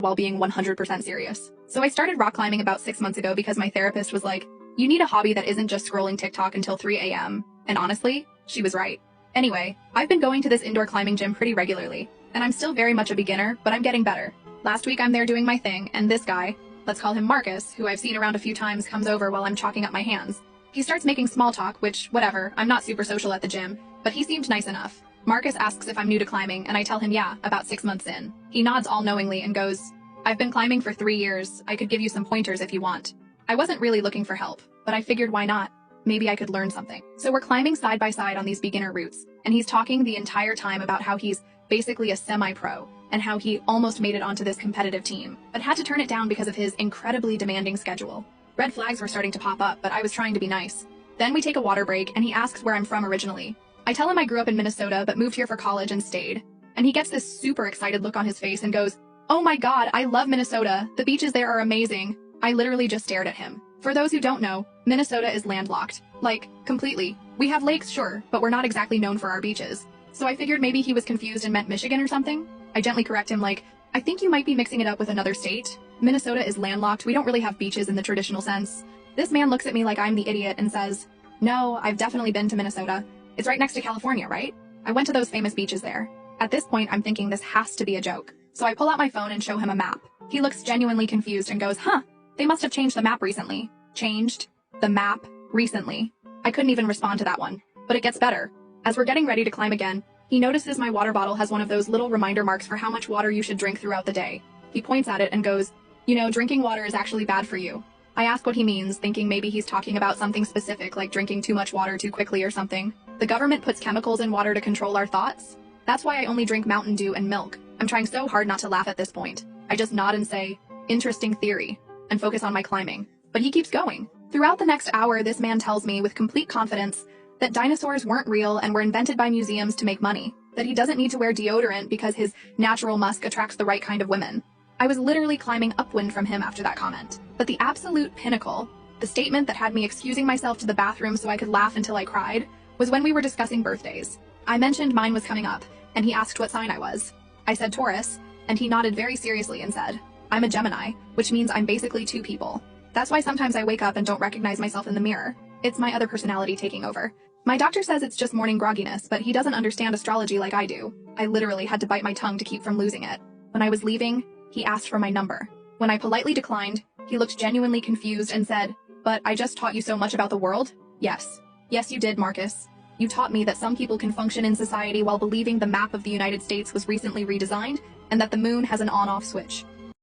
while being 100% serious. So I started rock climbing about 6 months ago because my therapist was like, you need a hobby that isn't just scrolling TikTok until 3 a.m. And honestly, she was right. Anyway, I've been going to this indoor climbing gym pretty regularly, and I'm still very much a beginner, but I'm getting better. Last week I'm there doing my thing, and this guy, let's call him Marcus, who I've seen around a few times, comes over while I'm chalking up my hands. He starts making small talk, which, whatever, I'm not super social at the gym, but he seemed nice enough. Marcus asks if I'm new to climbing, and I tell him yeah, about 6 months in. He nods all knowingly and goes, I've been climbing for 3 years, I could give you some pointers if you want. I wasn't really looking for help, but I figured why not? Maybe I could learn something. So we're climbing side by side on these beginner routes, and he's talking the entire time about how he's basically a semi-pro, and how he almost made it onto this competitive team, but had to turn it down because of his incredibly demanding schedule. Red flags were starting to pop up, but I was trying to be nice. Then we take a water break, and he asks where I'm from originally. I tell him I grew up in Minnesota, but moved here for college and stayed. And he gets this super excited look on his face and goes, oh my god, I love Minnesota. The beaches there are amazing. I literally just stared at him. For those who don't know, Minnesota is landlocked. Like, completely. We have lakes, sure, but we're not exactly known for our beaches. So I figured maybe he was confused and meant Michigan or something. I gently correct him like, I think you might be mixing it up with another state. Minnesota is landlocked, we don't really have beaches in the traditional sense. This man looks at me like I'm the idiot and says, no, I've definitely been to Minnesota. It's right next to California, right? I went to those famous beaches there. At this point, I'm thinking this has to be a joke. So I pull out my phone and show him a map. He looks genuinely confused and goes, huh, they must have changed the map recently. Changed the map recently. I couldn't even respond to that one. But it gets better. As we're getting ready to climb again, he notices my water bottle has one of those little reminder marks for how much water you should drink throughout the day. He points at it and goes, you know, drinking water is actually bad for you. I ask what he means, thinking maybe he's talking about something specific like drinking too much water too quickly or something. The government puts chemicals in water to control our thoughts? That's why I only drink Mountain Dew and milk. I'm trying so hard not to laugh at this point. I just nod and say, interesting theory, and focus on my climbing. But he keeps going. Throughout the next hour, this man tells me with complete confidence that dinosaurs weren't real and were invented by museums to make money, that he doesn't need to wear deodorant because his natural musk attracts the right kind of women. I was literally climbing upwind from him after that comment. But the absolute pinnacle, the statement that had me excusing myself to the bathroom so I could laugh until I cried, was when we were discussing birthdays. I mentioned mine was coming up, and he asked what sign I was. I said Taurus, and he nodded very seriously and said, I'm a Gemini, which means I'm basically two people. That's why sometimes I wake up and don't recognize myself in the mirror. It's my other personality taking over. My doctor says it's just morning grogginess, but he doesn't understand astrology like I do. I literally had to bite my tongue to keep from losing it. When I was leaving, he asked for my number. When I politely declined, he looked genuinely confused and said, but I just taught you so much about the world? Yes. Yes, you did, Marcus. You taught me that some people can function in society while believing the map of the United States was recently redesigned, and that the moon has an on-off switch.